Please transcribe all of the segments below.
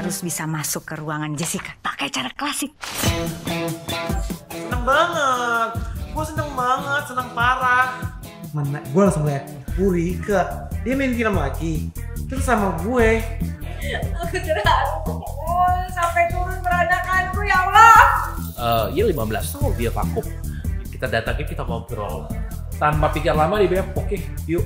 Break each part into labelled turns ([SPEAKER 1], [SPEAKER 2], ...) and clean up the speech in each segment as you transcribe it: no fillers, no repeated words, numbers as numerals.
[SPEAKER 1] harus bisa masuk ke ruangan Jessica pakai cara klasik.
[SPEAKER 2] Seneng banget, gue seneng banget, seneng parah. Mana, gue langsung liat Rika, dia main film lagi, terus sama gue.
[SPEAKER 3] Aku terharu, sampai turun peranakanku ya Allah.
[SPEAKER 4] Ya 15 tahun dia vakum. Kita datangin, kita ngobrol. Tanpa pikir lama dia bilang, oke, yuk.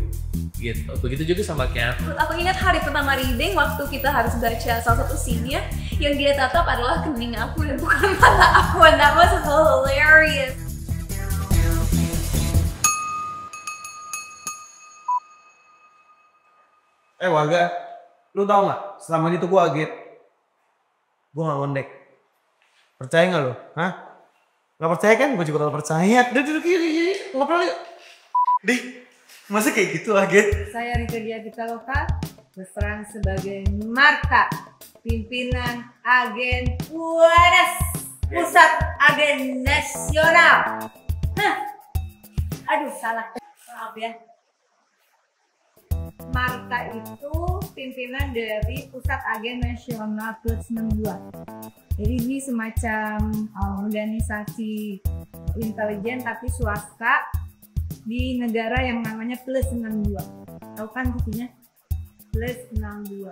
[SPEAKER 4] Gitu. Begitu juga sama kayak
[SPEAKER 3] Aku ingat hari pertama reading waktu kita harus baca salah satu scene-nya, yang dia tatap adalah kening aku dan bukan mata aku, and that was so hilarious.
[SPEAKER 2] Warga, lu tau gak? Selama ini tuh gue aget. Gue gak ngondek. Percaya gak lu? Hah? Gak percaya kan? Gue juga gak percaya. Duduk kiri, ngobrol yuk. Dih, masa kayak gitu aget?
[SPEAKER 3] Saya Rika Diah Pitaloka, berperan sebagai Marta, pimpinan agen UNS, Pusat Agen Nasional. Aduh salah, maaf ya. Marta itu pimpinan dari Pusat Agen Nasional Plus 62. Jadi ini semacam organisasi intelijen tapi swasta di negara yang namanya Plus 62. Tahu kan bukunya? Plus 62.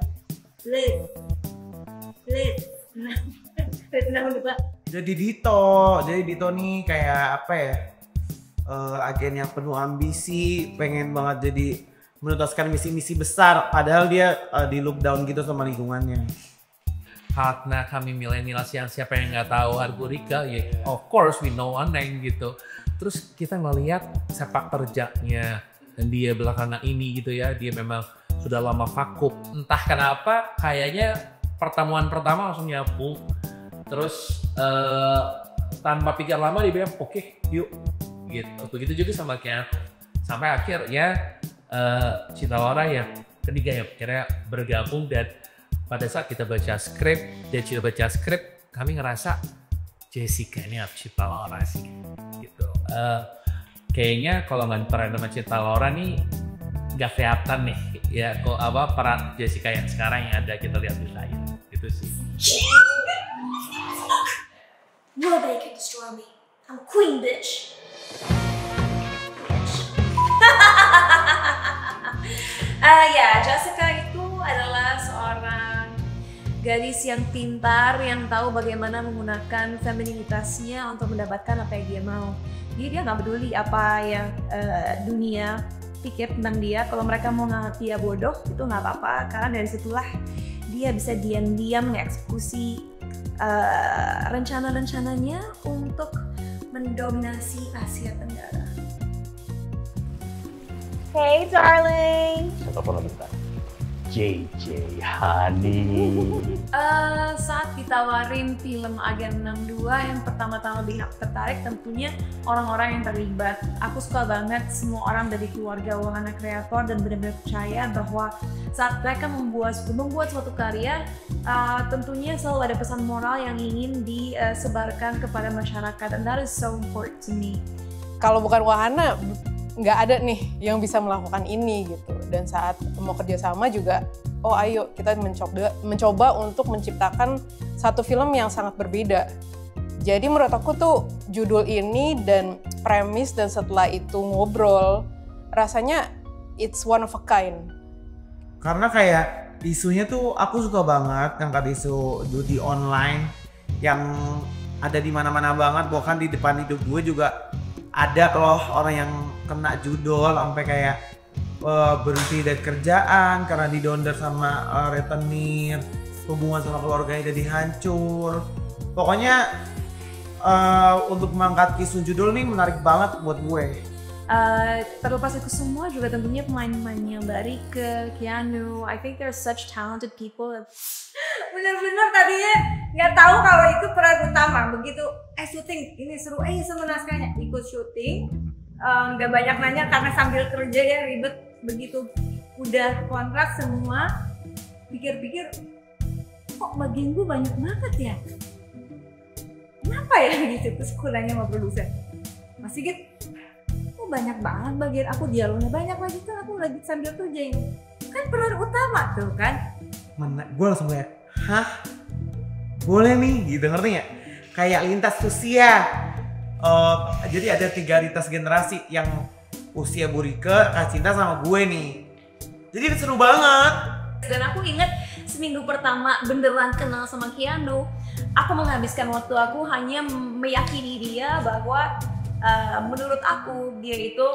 [SPEAKER 3] Plus 62.
[SPEAKER 2] Jadi Dito nih kayak apa ya? Agen yang penuh ambisi, pengen banget jadi menuntaskan misi-misi besar, padahal dia di lockdown gitu sama lingkungannya.
[SPEAKER 4] karena kami milenial yang siapa yang nggak tahu Argo Rika, ya of course we know Aneng gitu. Terus kita ngelihat sepak terjangnya dan dia belakangan ini gitu ya, dia memang sudah lama vakum. Entah kenapa kayaknya pertemuan pertama langsung nyapu. Terus tanpa pikir lama dia bilang oke, yuk gitu. Begitu juga sama kayak sampai akhirnya Cinta Laura yang ketiga ya akhirnya bergabung. Dan pada saat kita baca skrip, dia sudah baca skrip, kami ngerasa Jessica ini harus Cinta Laura sih gitu. Kayaknya kalau nggak peran sama Cinta Laura nih nggak kelihatan nih ya kok apa peran Jessica yang sekarang yang ada kita lihat di layar itu sih.
[SPEAKER 3] Nobody can destroy me. I'm queen, bitch. Ya, Jessica itu adalah seorang gadis yang pintar, yang tahu bagaimana menggunakan femininitasnya untuk mendapatkan apa yang dia mau. Jadi dia nggak peduli apa yang dunia pikir tentang dia. Kalau mereka mau nganggap dia bodoh, itu nggak apa-apa. Karena dari situlah dia bisa diam-diam mengeksekusi rencana-rencananya untuk mendominasi Asia Tenggara.
[SPEAKER 5] Hey darling.
[SPEAKER 4] Saya telepon bentar. JJ Honey.
[SPEAKER 3] Saat ditawarin film Agen 62 yang pertama-tama bikin aku tertarik tentunya orang-orang yang terlibat. Aku suka banget semua orang dari keluarga wahana kreator dan benar-benar percaya bahwa saat mereka membuat suatu karya, tentunya selalu ada pesan moral yang ingin disebarkan kepada masyarakat, and that is so important to me.
[SPEAKER 5] Kalau bukan wahana, nggak ada nih yang bisa melakukan ini gitu. Dan saat mau kerjasama juga, oh ayo kita mencoba untuk menciptakan satu film yang sangat berbeda. Jadi menurut aku tuh judul ini dan premis dan setelah itu ngobrol, rasanya it's one of a kind.
[SPEAKER 2] Karena kayak isunya tuh aku suka banget ngangkat isu judi online yang ada di mana-mana banget. Bahkan di depan hidup gue juga ada loh orang yang kena judol sampai kayak berhenti dari kerjaan karena didonder sama rentenir, hubungan sama keluarganya jadi hancur. Pokoknya untuk mengangkat isu judul nih menarik banget buat gue.
[SPEAKER 3] Terlepas itu semua juga tentunya pemain-pemainnya Mbak Rika, Keanu, I think they're such talented people. Bener-bener tadinya nggak tahu kalau itu peran utama. Begitu syuting ini seru, sama naskahnya ikut syuting, nggak banyak nanya karena sambil kerja ya ribet. Begitu udah kontrak semua, pikir-pikir kok bagian gue banyak banget ya, kenapa ya gitu. Terus aku nanya sama produser, Mas Sigit, banyak banget bagian aku, dialognya banyak lagi kan, aku lagi sambil kerja ini kan peran utama tuh kan.
[SPEAKER 2] Gue langsung kayak hah? Boleh nih gitu, ngerti nggak? Kayak lintas usia. Jadi ada 3 lintas generasi yang usia Bu Rike, Kak Cinta sama gue nih. Jadi seru banget.
[SPEAKER 3] Dan aku ingat seminggu pertama beneran kenal sama Keanu, aku menghabiskan waktu aku hanya meyakini dia bahwa menurut aku dia itu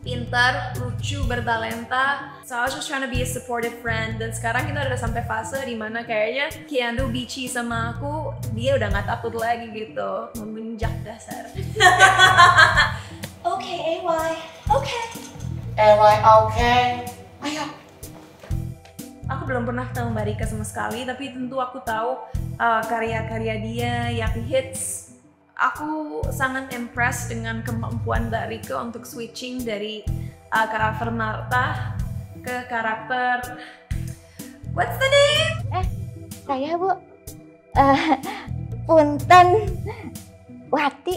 [SPEAKER 3] pintar, lucu, bertalenta. So I was just trying to be a supportive friend. Dan sekarang kita udah sampai fase dimana kayaknya Keanu bici sama aku, dia udah nggak takut lagi gitu, memenjak dasar. Oke, AY. Oke.
[SPEAKER 2] AY, oke. Ayo.
[SPEAKER 3] Aku belum pernah tahu Mbak Rika sama sekali, tapi tentu aku tahu karya-karya dia yang hits. Aku sangat impressed dengan kemampuan Mbak Rika untuk switching dari karakter Marta ke karakter what's the name?
[SPEAKER 6] Saya Bu, Punten Wati.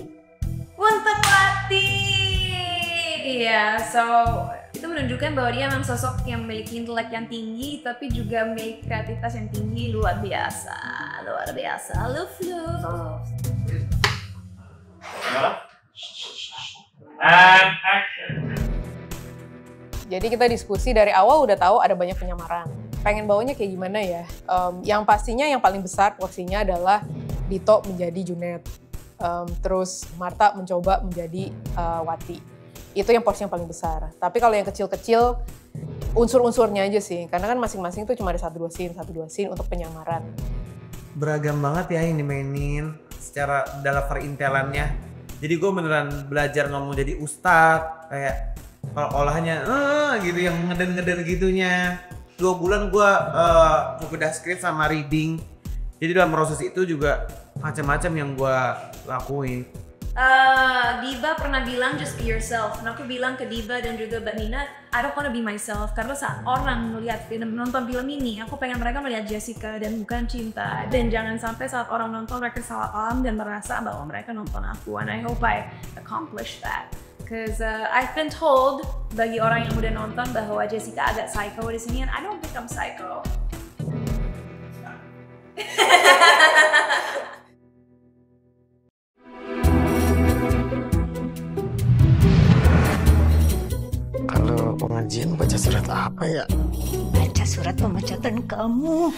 [SPEAKER 3] Punten Wati. Iya, so itu menunjukkan bahwa dia memang sosok yang memiliki intelek yang tinggi, tapi juga memiliki kreativitas yang tinggi, luar biasa, luar biasa. Love.
[SPEAKER 4] And action.
[SPEAKER 5] Jadi kita diskusi dari awal udah tahu ada banyak penyamaran. Pengen bawanya kayak gimana ya? Yang pastinya yang paling besar porsinya adalah Dito menjadi Junet. Terus Marta mencoba menjadi Wati. Itu yang porsi yang paling besar. Tapi kalau yang kecil-kecil, unsur-unsurnya aja sih. Karena kan masing-masing tuh cuma ada 1-2 scene untuk penyamaran.
[SPEAKER 2] Beragam banget ya yang dimainin secara dalam perintelannya. Jadi gue beneran belajar ngomong jadi ustadz, kayak kalau olahannya gitu yang ngeden-ngeden gitunya. 2 bulan gue bedah skrip sama reading. Jadi dalam proses itu juga macam-macam yang gue lakuin.
[SPEAKER 3] Diva pernah bilang just be yourself. Dan aku bilang ke Diva dan juga Mbak Nina, I don't wanna be myself. Karena saat orang melihat nonton film ini, aku pengen mereka melihat Jessica dan bukan Cinta. Dan jangan sampai saat orang nonton mereka salah paham dan merasa bahwa mereka nonton aku. And I hope I accomplish that. Cause I've been told bagi orang yang udah nonton bahwa Jessica agak psycho di sini, and I don't think I'm psycho.
[SPEAKER 7] Kalau pengajian baca surat apa ya?
[SPEAKER 1] Baca surat pemecatan kamu.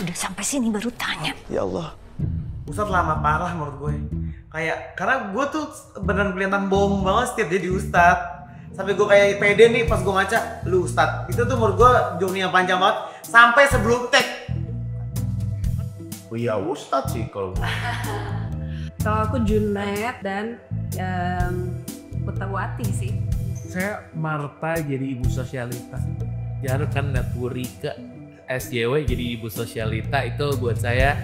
[SPEAKER 1] Udah sampai sini baru tanya.
[SPEAKER 7] Ya Allah.
[SPEAKER 2] Ustadz lama parah menurut gue. Kayak, karena gue tuh beneran kelihatan bohong banget setiap jadi ustadz. Sampai gue kayak pede nih pas gue ngaca, lu ustadz. Itu tuh menurut gue journey yang panjang banget. Sampai sebelum tag.
[SPEAKER 7] Oh iya ustadz sih kalau.
[SPEAKER 8] Kalau aku Junet dan Putawati sih.
[SPEAKER 4] Saya Marta jadi ibu sosialita. Jarang kan lihat Bu Rika SJW jadi ibu sosialita, itu buat saya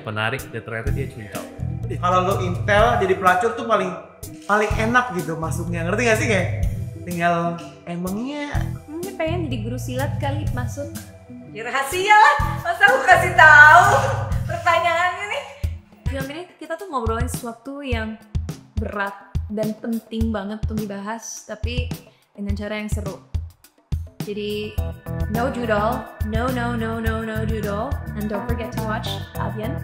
[SPEAKER 4] menarik dan ternyata dia cinta.
[SPEAKER 2] Kalau lo intel jadi pelacur tuh paling enak gitu masuknya, ngerti gak sih kayak tinggal emangnya
[SPEAKER 3] Pengen jadi guru silat kali masuk. Ya rahasia lah, masa aku kasih tahu pertanyaannya nih. Film ini kita tuh ngobrolin sesuatu yang berat dan penting banget untuk dibahas, tapi dengan cara yang seru. Jadi no doodle, no doodle, and don't forget to watch Avian.